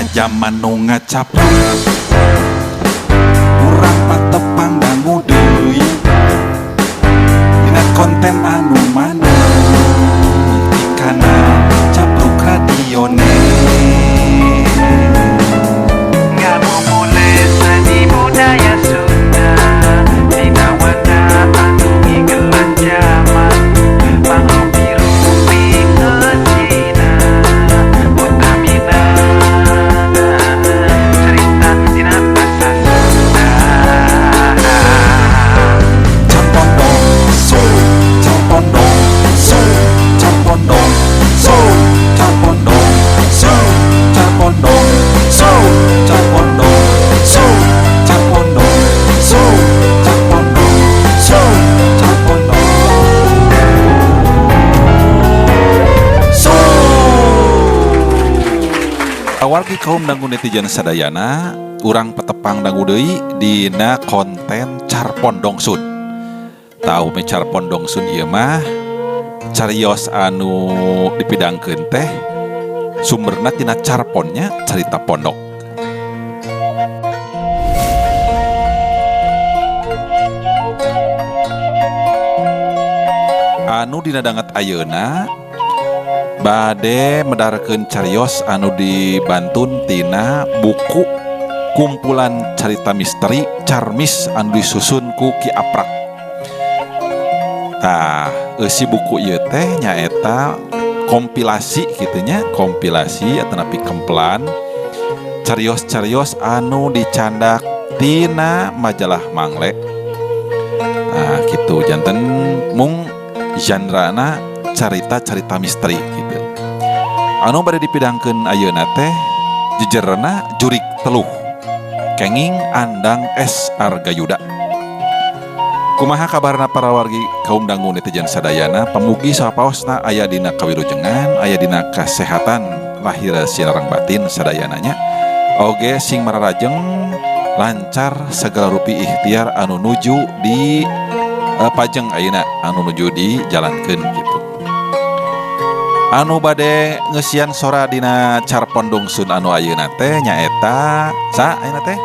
zaman nu ngacaprak urang patepang dangu deui dina konten anu maneh di kanal Capruk Radione. Ngabubule seni budaya Sunda dina wadah anu ngigeulan jaman mangrupi-rupi ngecina Put Amina cerita dina basa Sunda. Campondong so, campondong so, campondong so, campondong so, campondong so, campondong so, campondong so, campondong so, campondong so. Awargi kaum dangu netizen sadayana, urang petepang dangu deui dina konten Carpondong Sun. Tahu me Carpondong Sun ieu mah carios anu dipidangkeun teh sumberna tina carponnya cerita pondok. Anu dina danget ayeuna bade medarkeun carios anu dibantun tina buku kumpulan carita misteri Carmis anu disusun ku Ki Aprak. Tah, eusi buku ieu teh nyaeta kompilasi kitu nya, kompilasi ataupun kemplan carios-carios anu dicandak tina majalah Mangle. Nah, kitu janten mung genre-na carita-carita misteri gitu. Anu bade dipidangkeun ayeuna teh jejerna Jurik Teluh. Kenging Andang S. Argayuda. Kumaha kabarna para wargi kaum dangu netizen sadayana, pamugi sapaosna aya dina kawilujengan, aya dina kasehatan lahir siarang batin sadayananya. Oge sing mararajeng lancar segala rupi ikhtiar anu nuju di pajeng ayeuna anu nuju di jalankeun gitu. Anu bade ngeusian sora dina Carpondong Sun anu ayeuna teh nyaeta sa ayeuna teh.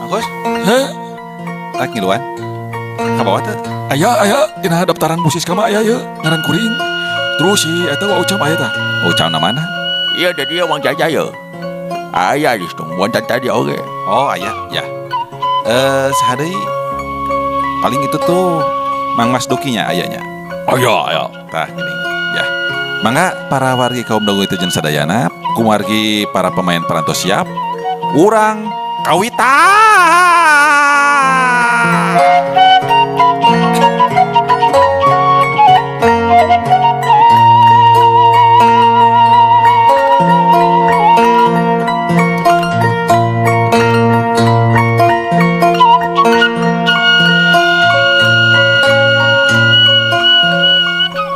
Bagus? Heh? Tak ngiluan. Kabawa teh? Aya dina daftaran musis kama aya ye ngaran kuring. Terus si eta wa ucap aya tah. Ucapna mana? Iya ada dia Wang Jajah ya. Ayah di situ, wancan tadi oke. Oh aya, ya. Sehari paling itu tuh Mang Mas Dukinya ayahnya. Oh iya. Tah gini, ya. Mangga para wargi kaum dangu netizen sadayana, kumargi para pemain perantos siap. Urang kawitan.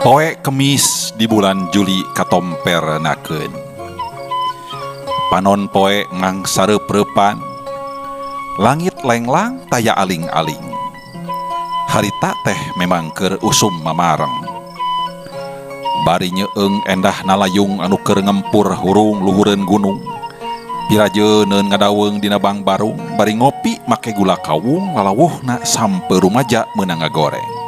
Poe Kemis di bulan Juli katompernakeun. Panon poe ngangsareprepan. Langit lenglang taya aling-aling. Harita teh memang keur usum mamareng. Bari nyeung endah nalayung anu keur ngempur hurung luhureun gunung. Pirajeuneun ngadaweung dina bang barung, bari ngopi make gula kawung lalawuhna sampe rumaja meunang ngagoreng.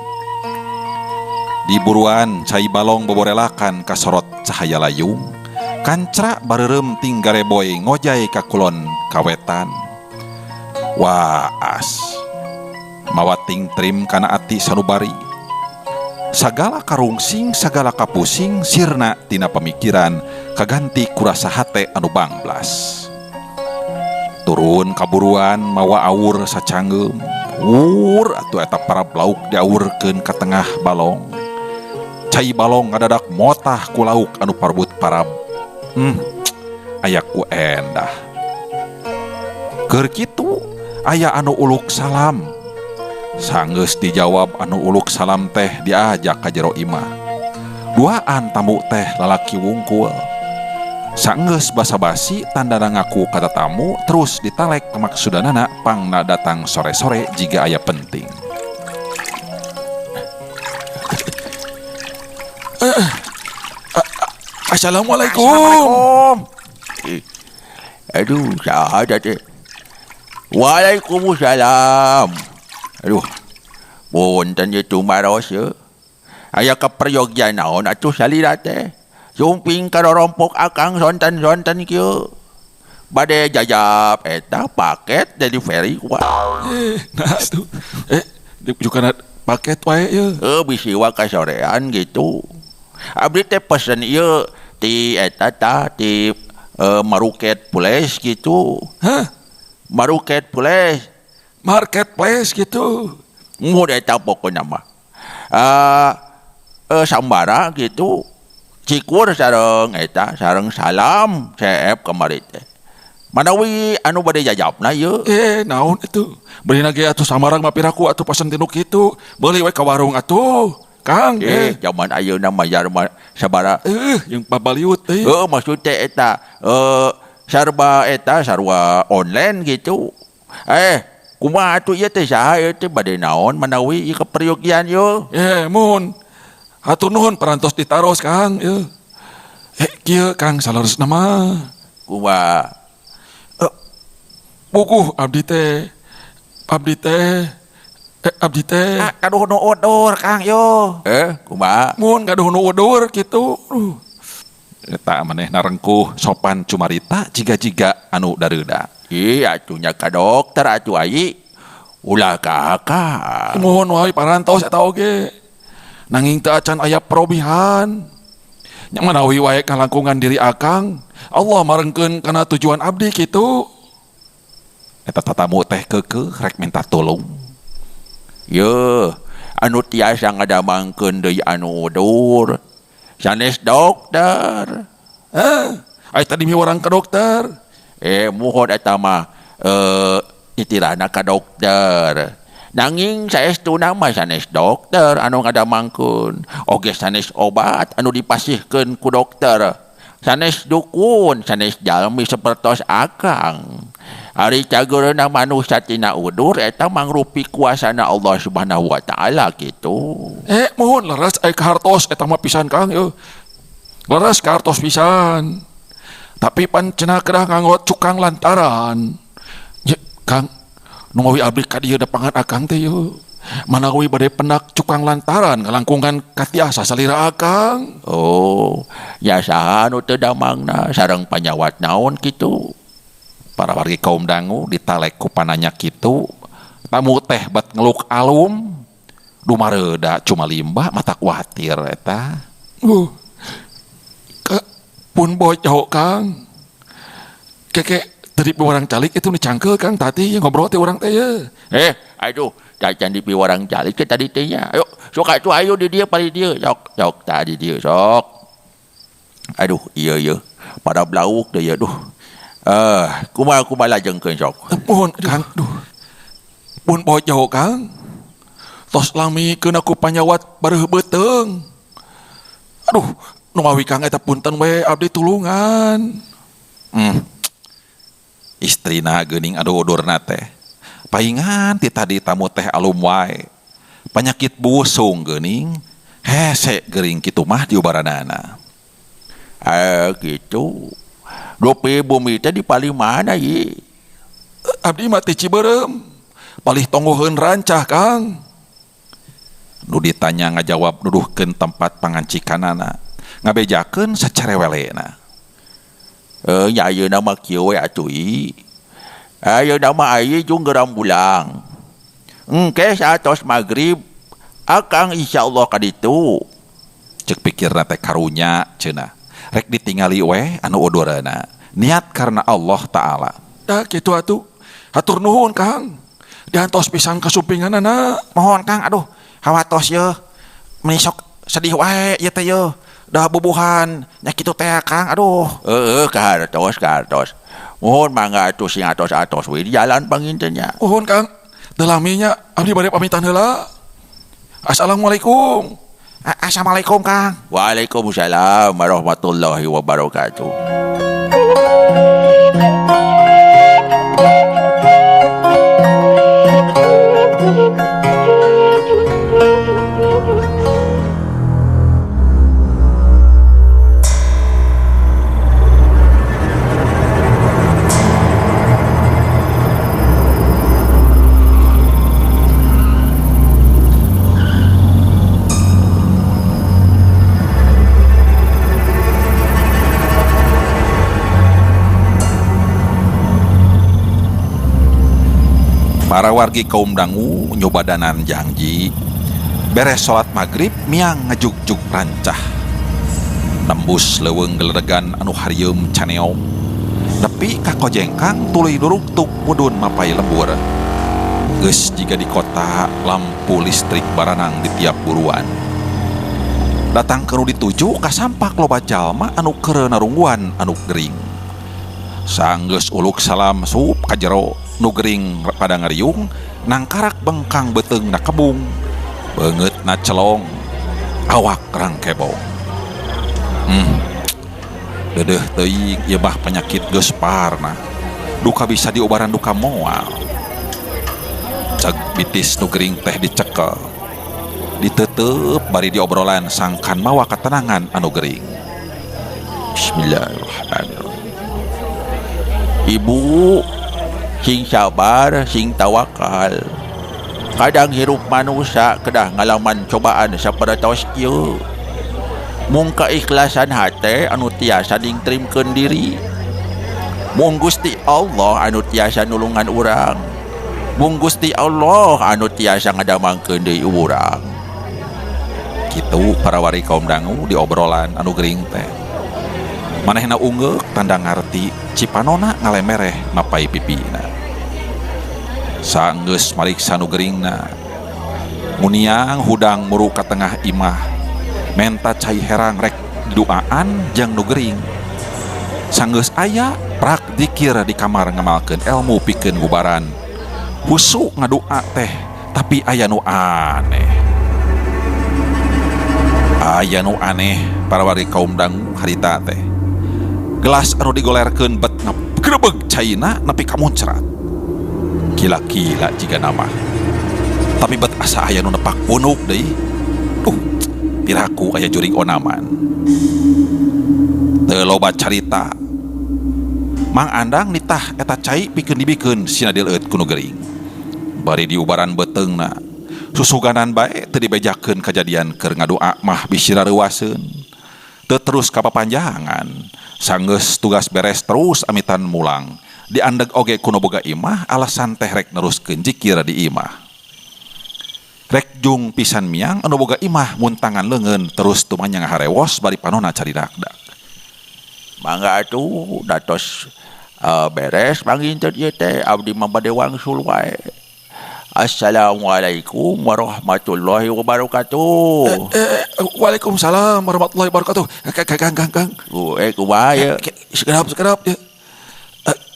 Di buruan cai balong boborelakan kasorot cahaya layung, kancra bareureum ting gareboy ngojay ka kulon kawetan. Waas mawating trim kana ati sanubari. Sagala karungsing, sagala kapusing sirna tina pamikiran kaganti kurasa hate anu bangblas. Turun kaburuan mawa awur sacangeum. Wur atuh eta para lauk diawurkeun ka tengah balong. Cai balong ngadadak motah ku lauk anu parbut parab. Aya ku endah. Keur kitu aya anu uluk salam. Sanggeus dijawab anu uluk salam teh diajak ka jero imah. Duaan tamu teh lalaki wungkul. Sanggeus basa-basi tandana ngaku kata tamu terus ditalek kemaksudanana pangna datang sore-sore jika aya penting. Assalamualaikum. Assalamualaikum. Aduh, sahaja teh. Waalaikumsalam. Aduh, punten je tumaros ya. Aya kaperyogian naon atuh salira teh. Sumping karorompok akang sonten-sonten kieu. Bade jajab eta paket delivery wah. Nah tuh. Juga paket wae ya. Bisi wa kasorean gitu. Abdi teh pesen ieu ti eta tah ti Market Place gitu. Hah? Market Place. Marketplace gitu. Mun eta pokona mah. Sambara gitu. Cikur sareng eta sareng salam CF kemarin teh. Manawi anu bade jajabna ieu. Naon itu? Beli lagi atuh samarang mah piraku atuh pesen tinu kitu. Beli we ka warung atuh. Kang, Zaman ayeuna mayar mah sabara. yang babaliut teh. Maksud teh eta sarwa online gitu. Kumaha atuh ieu teh saha ieu teh bade naon manawi ieu keperyogian yo. Mun. Hatur nuhun perantos ditaros Kang. Kieu Kang saleresna mah. Kumaha? Buku abdi teh. Aduh nu odor Kang yo. Kumaha? Mun gaduh nu udur kitu. Eta maneh narengkuh sopan cumarita jiga-jiga anu dareuda. Atunya ka dokter atuh ai. Ulah kakak. Mohon wae parantos eta oge. Nanging teu acan aya perobihan. Nya manawi wae kalangkungan diri akang, Allah marengkeun kana tujuan abdi kitu. Eta tatamu teh keukeuh rek minta tolong. Ye, anu tiasa ngadamangkeun deui anu udur. Sanes dokter. Ai tadi miwarang ke dokter. Muhon eta mah itirana ka dokter. Nanging saestuna mah sanes dokter anu ngadamangkeun. Oge sanes obat anu dipasihkeun ku dokter. Sanes dukun, sanes jalmi sapertos akang. Ari cageurna manusia tina udur eta mangrupi kuasana Allah Subhanahu wa taala kitu. Mohon leres ai kahartos eta mah pisan Kang yo. Leres kahartos pisan. Tapi pan cenah kedah nganggo cukang lantaran. Ya, Kang, nu ngawi abdi ka dieu depangan akang teh yo. Manawi bade penak cukang lantaran ngalangkungan katiasa salira akang. Ya saha nu teu damangna sareng panyawat naon kitu. Para wargi kaum dangu ditalek ku pananya kitu. Tamu teh bat ngeluk alum. Dumareuda cuma limbah mata kuatir eta. Pun bojo Kang. Keke tadi orang calik itu dicangkel Kang tadi ngobrol teh urang teh ya. Aduh, cacan di piwarang calik ke tadi teh nya. Ayo, sok atuh ayo di dia pali dia. Sok tadi dia sok. Aduh, iya. Pada blauk deh ya, duh. Kumaha lajengkeun sok. Mohon Kang, pun bojo Kang. Tos lami keun aku panyawat bareuh beuteung. Aduh, nu mawi Kang eta punten we abdi tulungan. Istrina geuning adu udurna teh. Paingan ti tadi tamu teh alum wae. Panyakit busung geuning. Hese geuring kitu mah diobaranana. Gitu. Dope bumi teh di paling mana ye? Abdi mah teh Ciberem. Palih tonggoheun rancah Kang. Nu ditanya ngajawab nuduhkeun tempat pangancikanana. Ngabejakeun sacarewelena. Ya ayeuna mah kieu we atuh i. Ayeuna mah aya jeung geram bulang. Engke satos magrib akang insyaallah ka ditu. Cek pikirna teh karunya cenah. Rek ditingali we anu udurana. Niat karena Allah Ta'ala. Dah kitu atuh. Hatur nuhun Kang. Diantos pisan kasumpinganana. Mohon Kang, aduh, hawatos ye. Menisok sedih wae ye teh ye. Dah bubuhan nya kitu teh Kang, aduh. Kahartos. Mohon mangga atuh sing atos-atos we di jalan panginten nya. Mohon Kang. Delaminya abdi bade pamitan heula. Assalamualaikum. Assalamualaikum Kang. Waalaikumsalam warahmatullahi wabarakatuh. Para wargi kaum dangu nyobadanan janji beres salat maghrib miang ngejug-jug rancah nembus leuweung geledegan anu harieum caneom nepi ka Kojengkang tuluy durugtuk mudun mapai lembur geus jiga di kota lampu listrik baranang di tiap buruan datang keru dituju kasampak loba jalma anu keur narungguan anu gering sanggeus uluk salam sup ka jero nu gering pada ngariung nangkarak bengkang beteung na kebung beungeut na celong awak rang kebong dedeh teuing ieu mah penyakit geus parna duka bisa diobaran duka moal ceg bitis nu gering teh dicekel diteuteup bari diobrolan sangkan mawa katenangan anu gering. Bismillahirrahmanirrahim. Ibu sing sabar sing tawakal kadang hirup manusia kedah ngalaman cobaan sapertos ieu mung keikhlasan hate anu tiasa dingtrimkeun diri mung Gusti Allah anu tiasa nulungan urang mung Gusti Allah anu tiasa ngadamangkeun deui urang Kitu para wari kaum dangu di obrolan anu gering teh manehna ungeuk tanda ngarti cipanona ngalemereh mapai pipina sanggeus mariksa nu geringna muniang hudang muru ka tengah imah menta cai herang rek duaan jang nu gering sanggeus aya prak dikir di kamar ngamalkeun ilmu pikeun bubaran husu ngadua teh tapi aya nu aneh para wari kaum dangu harita teh gelas anu digolerkeun bet ngagrebeg caina nepi ka muncrat kila-kila jiga nama tapi bet asa aya nu nepak punuk deui piraku aya jurig onaman teu loba carita Mang Andang nitah eta cai pikeun dibikeun sina dileueut ku nu gering bari diubaran beteungna susuganan bae teu dibejakeun kajadian keur ngadoa mah bisi rareuwaseun teu terus kapapanjangan sanggeus tugas beres terus amitan mulang diandeg oge kuno boga imah alasan teh rek neruskeun zikir di imah rek jung pisan miang anu boga imah muntangan leungeun terus tumanya ngaharewos bari panonna cari dakdak mangga atuh datos beres panginten ieu teh abdi mah bade wangsul wae. Assalamualaikum warahmatullahi wabarakatuh. Waalaikumsalam warahmatullahi wabarakatuh. Kang. Kumaha ya? Sekedap ya.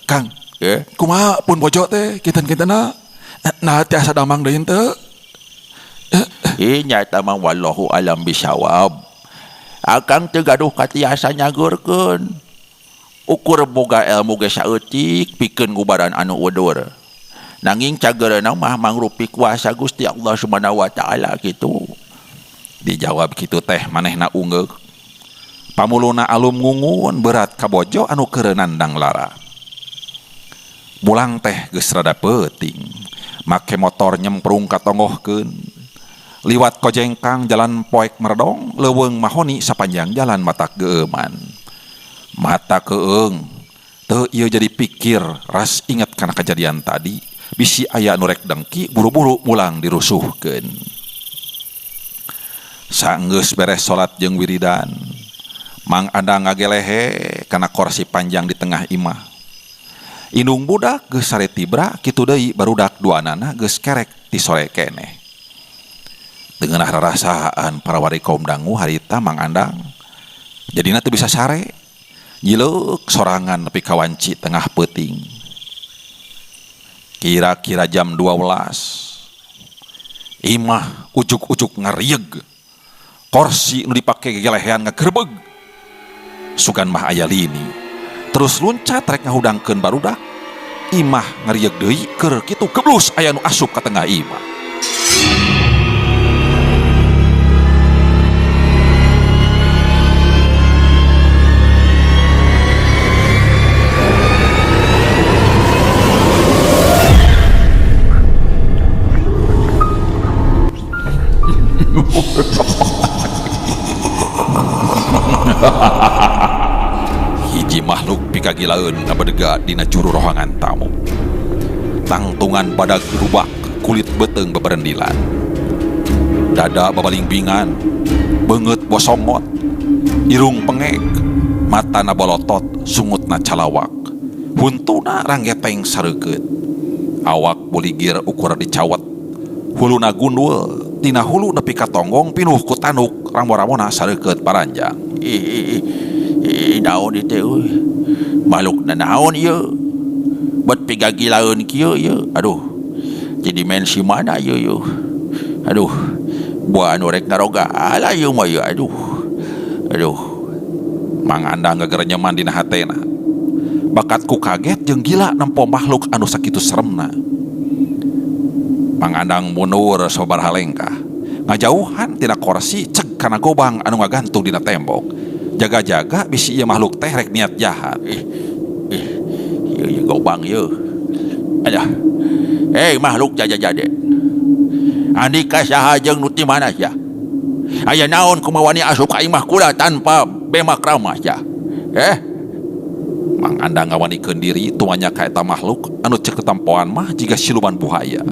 Kang, Ya. kumaha pun bojo teh kinten-kintena. Nah tiasa damang deui teu? Nyata mah wallahu alam bisawab. Akang teu gaduh katiasa nyagurkeun. Ukur boga ilmu ge saeutik pikeun gubaran anu udur. Nanging cageurna mah mangrupi kuasa Gusti Allah Subhanahu wa taala kitu. Dijawab kitu teh manehna ungeuk pamuluna alum ngungun berat ka bojo anu keur nandang lara mulang teh geus rada peuting make motor nyemprung katongohkeun liwat Kojengkang jalan poek merdong leuweung mahoni sapanjang jalan mata geuman mata keung teu ieu jadi pikir ras inget kana kejadian tadi bisi aya nu rek dengki buru-buru mulang dirusuhkeun sanggeus beres salat jeung wiridan Mang Andang ngagelehe kana kursi panjang di tengah imah indung budak geus sare tibra kitu deui barudak duanana geus kerek ti sore keneh dengan rarasaan para wari kaum dangu harita Mang Andang jadina teu bisa sare nyileuk sorangan nepi ka wanci tengah peuting kira-kira jam 12 imah ujuk-ujuk ngarieg kursi nu dipake gelehean ngagerbeg sugan mah aya lini terus luncat rek ngahudangkeun barudak imah ngarieg deui keur kitu keblus aya nu asup ka tengah imah hiji makhluk pikagilaeun ngabedega dina juru rohangan tamu tangtungan badag rubak kulit beteng beberendilan. Dada babalinggingan, beungeut bosongot, irung pengek, matana bolotot, sungutna calawak, huntuna ranggeteng sareukeut, awak buligir ukur dicawet, huluna gundul, tina hulu nepi ka tonggong pinuh ku tanduk ramo-ramona sareukeut paranjang. Naon itu makhluk na naon ieu buat pigagilaeun kieu ieu aduh jadi dimensi mana ieu aduh buah anu rek ngaroga ala ieu mah ieu aduh Mang Andang gegerenyeman dina hatena. Bakatku kaget jeung gila nempo makhluk anu sakitu seremna. Mang Andang mundur sabaraha lengkah. Ngajauhan tina kursi ceg kana gobang anu ngagantung dina tembok. Jaga-jaga bisi ieu makhluk teh rek niat jahat. Ieu gobang ieu. Aduh. Makhluk jaja-jade. Andika saha jeung nu ti mana sia? Aya naon kumaha wani asup ka imah kula tanpa bemak ramah sia? Mang Andang ngawanikeun diri tumanya ka eta makhluk anu ceuk tetempoan mah jiga siluman buaya.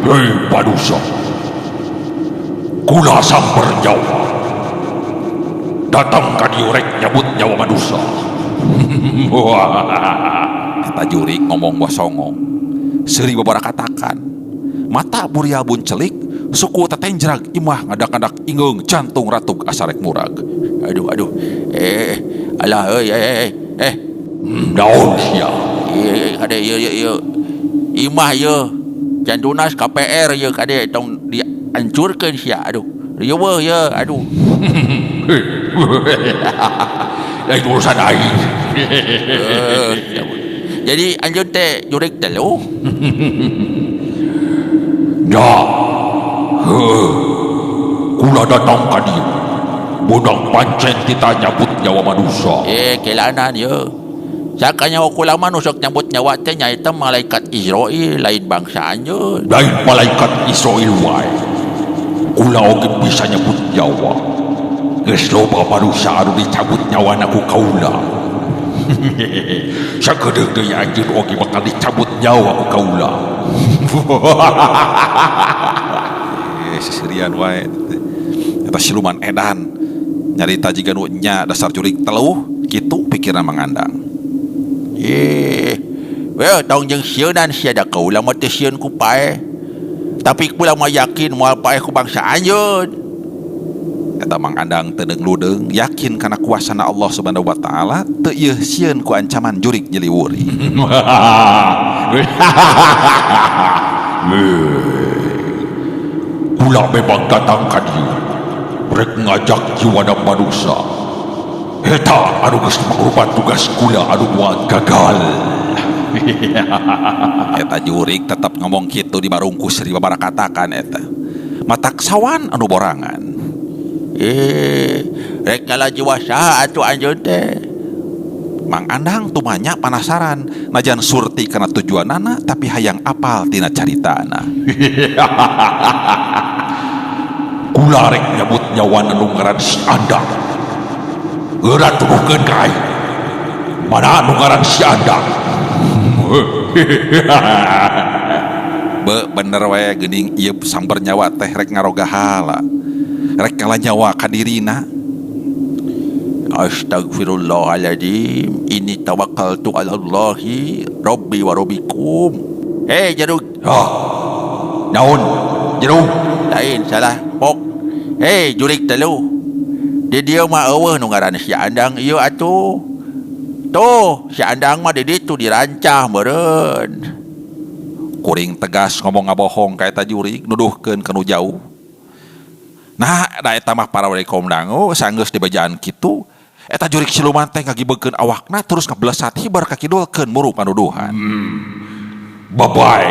Hei padusa, kula samper nyawa. Datang ka dieu rek nyabut nyawa manusia. Eta jurik ngomong bosongong. Seuri babara katakan. Mata buriabun celik, suku tetenjrag imah ngadak-ngadak ingeung jantung ratug asa rek murag. Aduh. Alah Naon sia? Kade ieu imah ieu jantunas KPR ieu kade tong dihancurkeun sia. Aduh. Rieueuh ieu, aduh. Lain urusan aing. Jadi anjeun teh jurik telu. Ya. Kula datang ka dieu. Budak pancen kita nyabut nyawa manusia. Kelanan ieu. Sakanya kula manusuk nyambut nyawa teh nyaeta malaikat Israil lain bangsa anjeun. Lain malaikat Israel wae. Kula oge bisa nyabut nyawa. Geus loba manusia anu dicabut nyawana ku kaula. Sakedeuk deui anjeun oge bakal dicabut nyawa ku kaula. Sisirian wae. Eta siluman edan. Nyarita jiga nu nya dasar jurik teluh, kitu pikiran Mang Andang. Tong jeung sieunan sia da kaula mah teh sieun ku pae. Tapi kula mah yakin moal pae ku bangsa anjeun. Eta Mang Andang teu deung ludeung yakin kana kuasana Allah Subhanahu wa taala teu ieu sieun ku ancaman jurik nyeliwuri. Kula memang datang ka dieu rek ngajak jiwana manusia. Eta anu geus mangrupa tugas kula anu moal gagal. Eta jurik tetap ngomong kitu di barungku Sri babara katakan eta. Matak sawan anu borangan. Rek ngalajiwa saha atuh anjeun teh? Mang Andang tumanya penasaran najan surti kana tujuanana tapi hayang apal tina caritana. Kula rek nyabut nyawana nu ngaran si Andang. Geura tubuhkeun ka aing. Mana nu ngaran si Andang? Bener wae geuning ieu samber nyawa teh rek ngaroga hala. Rek ngala nyawa ka dirina. Astagfirullahaladzim. Ini tawakkaltu ala Allahi Rabbi wa Rabbikum. Jeruk. Naon? Jeruk? Lain salah pok. Jurik telu. Di dia mah eueuh nu ngaran si Andang ieu atuh. Tuh, si Andang mah di ditu dirancah meureun. Kuring tegas ngomong ngabohong ka eta jurik nuduhkeun ka nu jauh. Nah, da eta mah para wali kaum dangu sanggeus dibajaan kitu. Eta jurik siluman teh ngagibeukeun awakna terus ngablesat hibar kakidulkeun murug panuduhan. Bye-bye.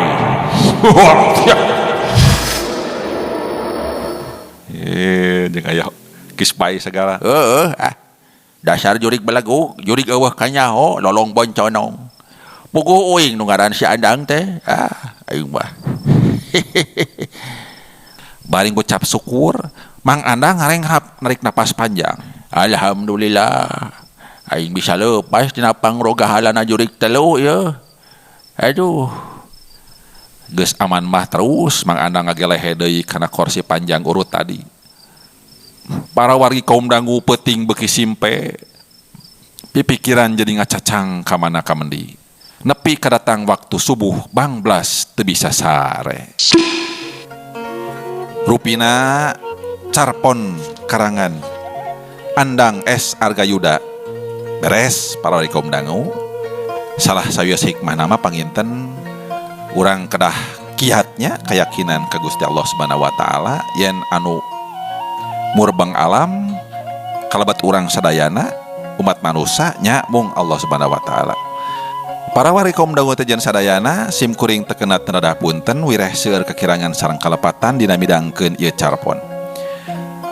Jeung aya kispai segala. Dasar jurik belagu, jurik eueuh kanyaho lolong bonconong. Puguh uing nu ngaran si Andang teh. Aing mah. Baring ngucap syukur, Mang Andang ngarenghap narik napas panjang. Alhamdulillah. Aing bisa lepas tina pangrogahalan jurik telu ya. Aduh. Geus aman mah terus Mang Andang ngagelehe deui kana kursi panjang urut tadi. Para wargi kaum dangu peuting beuki simpe. Pipikiran jadi ngacacang ka mana ka mendi. Nepi kadatang waktu subuh bangblas teu bisa sare. Rupina Carpon karangan Andang S. Argayuda. Beres para wargi kaum dangu. Salah sawios hikmah nama panginten urang kedah kiatnya keyakinan ka Gusti Allah Subhanahu wa taala yen anu murbeng alam kalabat urang sadayana umat manusia nya mung Allah Subhanahu wa taala. Para wargi kaum dangu teh jan sadayana sim kuring teu kena teu punten wireh seueur kekirangan sareng kalepatan dina midangkeun ieu Carpon.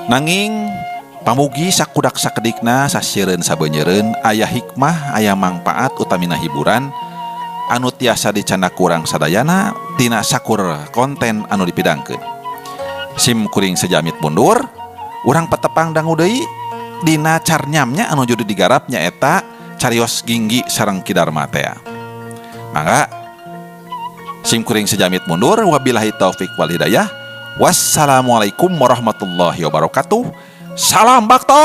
Nanging pamugi sakudak sakedikna sasiereun sabeunyereun aya hikmah aya mangpaat utamina hiburan anu tiasa dicandak kurang sadayana tina sakur konten anu dipidangkeun. Sim kuring sejamit mundur urang petepang dangu deui dina carnyamnya anu judu digarap nyaeta carios Ginggi sareng Ki Darma teh. Mangga sim kuring sejamit mundur wabillahi taufik wal hidayah. Wassalamualaikum warahmatullahi wabarakatuh. Salam bakto.